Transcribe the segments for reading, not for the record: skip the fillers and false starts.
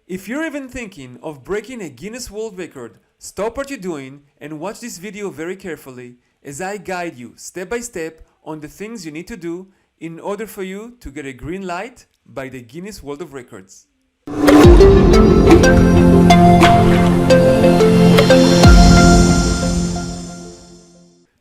If you're even thinking of breaking a Guinness World Record, stop what you're doing and watch this video very carefully as I guide you step by step on the things you need to do in order for you to get a green light by the Guinness World of Records.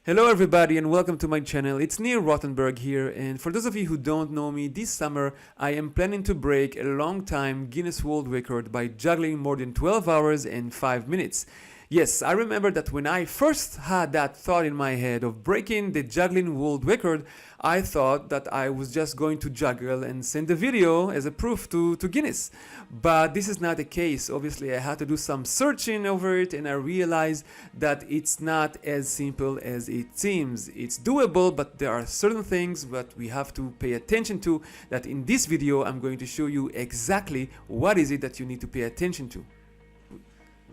Hello everybody and welcome to my channel. It's Nir Rothenberg here, and for those of you who don't know me, this summer I am planning to break a long time Guinness World Record by juggling more than 12 hours and 5 minutes. Yes, I remember that when I first had that thought in my head of breaking the juggling world record, I thought that I was just going to juggle and send the video as a proof to Guinness. But this is not the case. Obviously, I had to do some searching over it and I realized that it's not as simple as it seems. It's doable, but there are certain things that we have to pay attention to that in this video I'm going to show you exactly what is it that you need to pay attention to.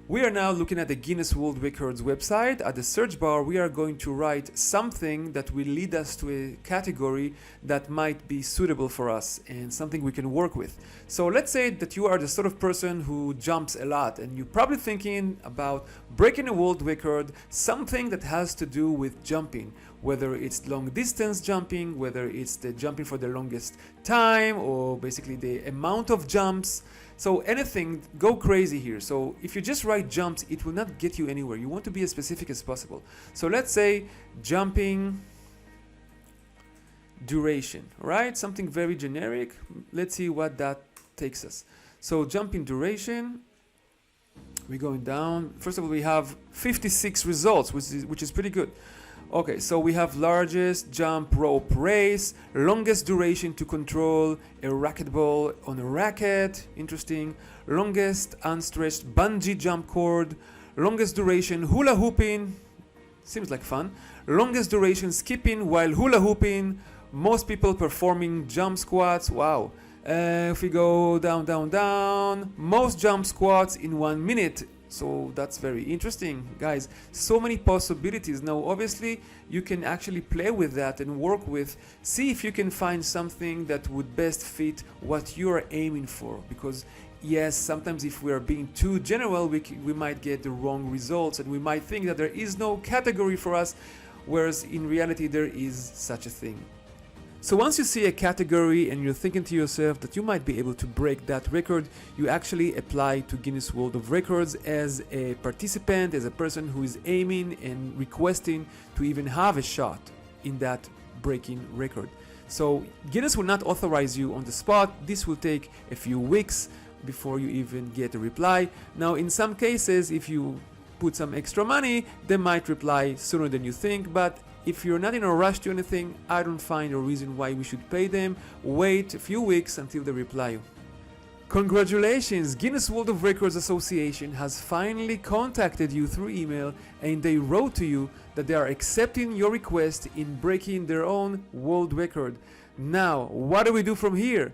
We are now looking at the Guinness World Records website. At the search bar, we are going to write something that will lead us to a category that might be suitable for us and something we can work with. So let's say that you are the sort of person who jumps a lot and you're probably thinking about breaking a world record, something that has to do with jumping, whether it's long distance jumping, whether it's the jumping for the longest time, or basically the amount of jumps. So anything, go crazy here. So if you just write jumps, it will not get you anywhere. You want to be as specific as possible. So let's say jumping duration, right? Something very generic. Let's see what that takes us. So jumping duration, we're going down. First of all, we have 56 results, which is pretty good. Okay, so we have largest jump rope race, longest duration to control a racquetball on a racket, interesting, longest unstretched bungee jump cord, longest duration hula hooping, seems like fun, longest duration skipping while hula hooping, most people performing jump squats, wow. If we go down, most jump squats in 1 minute. So that's very interesting, guys. So many possibilities. Now, obviously, you can actually play with that and work with, see if you can find something that would best fit what you are aiming for. Because yes, sometimes if we are being too general, we might get the wrong results and we might think that there is no category for us, whereas in reality, there is such a thing. So once you see a category and you're thinking to yourself that you might be able to break that record, you actually apply to Guinness World of Records as a participant, as a person who is aiming and requesting to even have a shot in that breaking record. So Guinness will not authorize you on the spot. This will take a few weeks before you even get a reply. Now, in some cases, if you put some extra money, they might reply sooner than you think, but if you're not in a rush to anything, I don't find a reason why we should pay them. Wait a few weeks until they reply you. Congratulations! Guinness World of Records Association has finally contacted you through email and they wrote to you that they are accepting your request in breaking their own world record. Now, what do we do from here?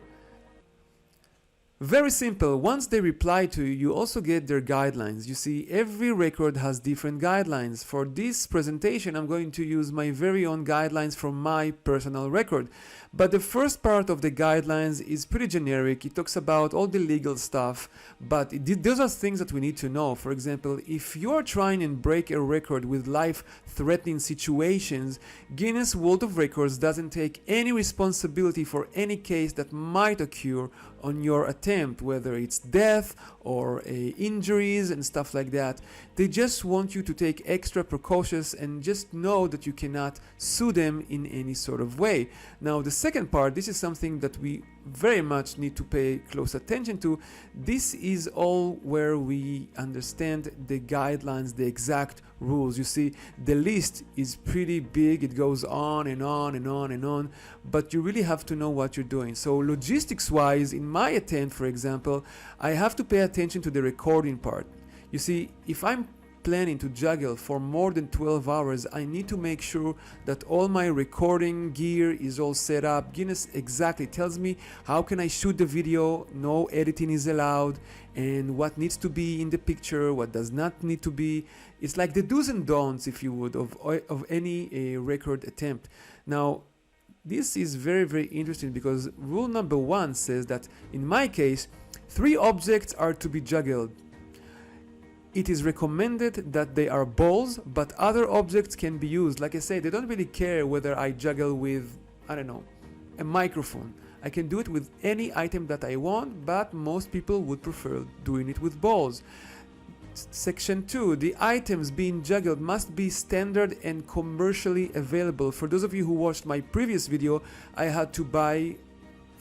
Very simple. Once they reply to you, you also get their guidelines. You see, every record has different guidelines. For this presentation, I'm going to use my very own guidelines from my personal record. But the first part of the guidelines is pretty generic. It talks about all the legal stuff, but those are things that we need to know. For example, if you're trying and break a record with life-threatening situations, Guinness World of Records doesn't take any responsibility for any case that might occur on your attempt, whether it's death or injuries and stuff like that. They just want you to take extra precautions and just know that you cannot sue them in any sort of way. Now, the second part, this is something that we very much need to pay close attention to. This is all where we understand the guidelines, the exact rules. You see, the list is pretty big. It goes on and on and on and on, but you really have to know what you're doing. So logistics wise, in my attempt, for example, I have to pay attention to the recording part. You see, if I'm planning to juggle for more than 12 hours, I need to make sure that all my recording gear is all set up. Guinness exactly tells me how can I shoot the video, no editing is allowed, and what needs to be in the picture, what does not need to be. It's like the do's and don'ts, if you would, of any record attempt. Now, this is very, very interesting because rule number 1 says that in my case, 3 objects are to be juggled. It is recommended that they are balls, but other objects can be used. Like I say, they don't really care whether I juggle with, I don't know, a microphone. I can do it with any item that I want, but most people would prefer doing it with balls. Section 2, the items being juggled must be standard and commercially available. For those of you who watched my previous video, I had to buy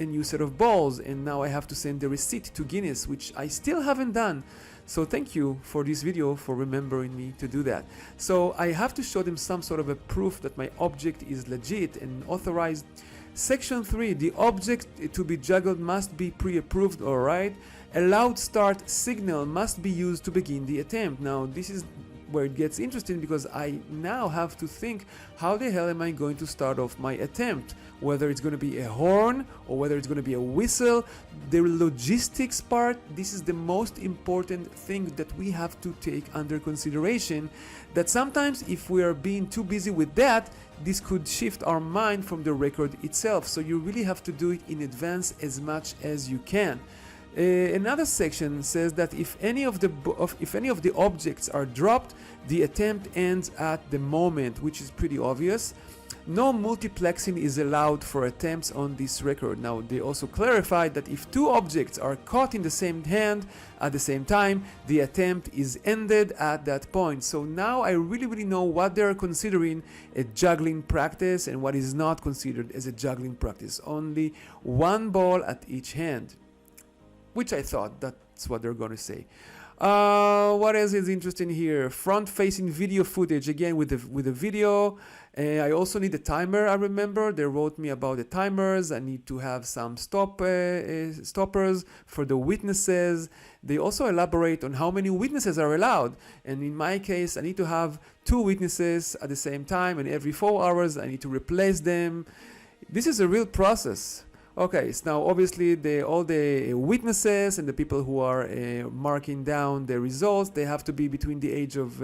a new set of balls, and now I have to send the receipt to Guinness, which I still haven't done. So thank you for this video for remembering me to do that. So I have to show them some sort of a proof that my object is legit and authorized. Section 3, the object to be juggled must be pre-approved, alright? A loud start signal must be used to begin the attempt. Now this is where it gets interesting, because I now have to think, how the hell am I going to start off my attempt? Whether it's going to be a horn or whether it's going to be a whistle. The logistics part, this is the most important thing that we have to take under consideration, that sometimes if we are being too busy with that, this could shift our mind from the record itself. So you really have to do it in advance as much as you can. Another section says that if any of the objects are dropped, the attempt ends at the moment, which is pretty obvious. No multiplexing is allowed for attempts on this record. Now they also clarified that if 2 objects are caught in the same hand at the same time, the attempt is ended at that point. So now I really know what they are considering a juggling practice and what is not considered as a juggling practice. Only 1 ball at each hand, which I thought that's what they're going to say. What else is interesting here? Front-facing video footage, again with the video. I also need a timer. I remember they wrote me about the timers. I need to have some stoppers for the witnesses. They also elaborate on how many witnesses are allowed. And in my case, I need to have 2 witnesses at the same time, and every 4 hours I need to replace them. This is a real process. Okay, so now obviously all the witnesses and the people who are marking down the results, they have to be between the age of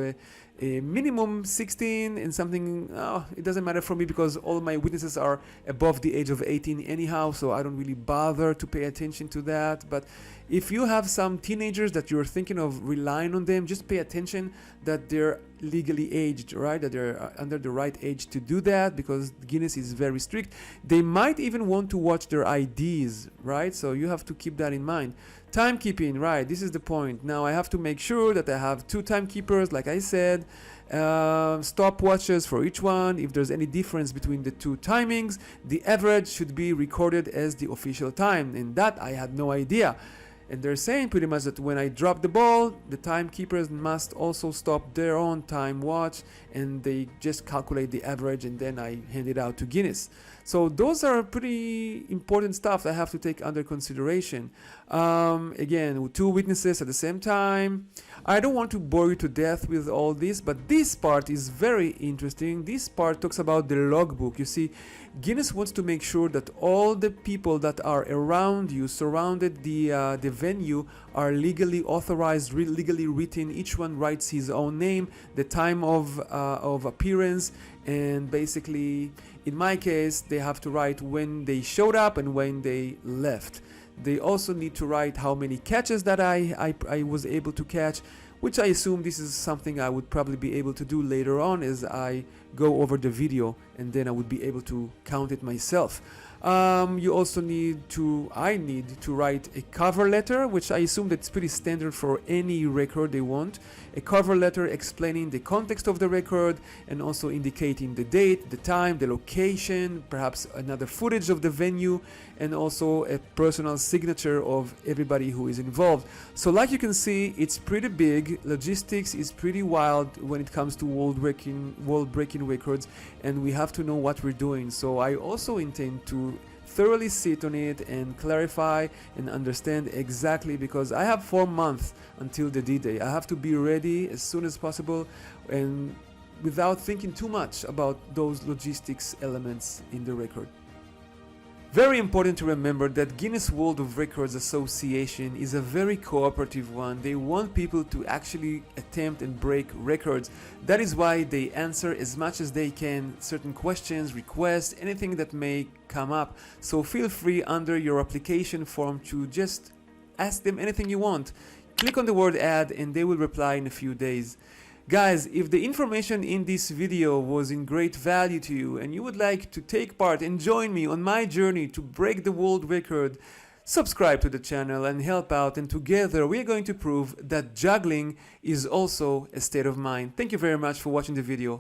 minimum 16 and something. It doesn't matter for me because all my witnesses are above the age of 18 anyhow, so I don't really bother to pay attention to that. But if you have some teenagers that you're thinking of relying on them, just pay attention that they're legally aged, right? That they're under the right age to do that, because Guinness is very strict. They might even want to watch their IDs, right? So you have to keep that in mind. Timekeeping, right? This is the point. Now I have to make sure that I have 2 timekeepers, like I said, stopwatches for each one. If there's any difference between the 2 timings, the average should be recorded as the official time, and that I had no idea. And they're saying pretty much that when I drop the ball, the timekeepers must also stop their own time watch, and they just calculate the average, and then I hand it out to Guinness. So those are pretty important stuff I have to take under consideration. Again, with 2 witnesses at the same time. I don't want to bore you to death with all this, but this part is very interesting. This part talks about the logbook. You see, Guinness wants to make sure that all the people that are around you, surrounded the venue, are legally authorized, legally written. Each one writes his own name, the time of appearance, and basically, in my case, they have to write when they showed up and when they left. They also need to write how many catches that I was able to catch, which I assume this is something I would probably be able to do later on as I go over the video, and then I would be able to count it myself. You also I need to write a cover letter, which I assume that's pretty standard for any record they want. A cover letter explaining the context of the record and also indicating the date, the time, the location, perhaps another footage of the venue, and also a personal signature of everybody who is involved. So like you can see, it's pretty big. Logistics is pretty wild when it comes to world-breaking records, and we have to know what we're doing. So I also intend to thoroughly sit on it and clarify and understand exactly, because I have 4 months until the D-Day. I have to be ready as soon as possible and without thinking too much about those logistics elements in the record. Very important to remember that Guinness World of Records Association is a very cooperative one. They want people to actually attempt and break records. That is why they answer as much as they can certain questions, requests, anything that may come up. So feel free under your application form to just ask them anything you want. Click on the word add and they will reply in a few days. Guys, if the information in this video was in great value to you and you would like to take part and join me on my journey to break the world record, subscribe to the channel and help out, and together we are going to prove that juggling is also a state of mind. Thank you very much for watching the video.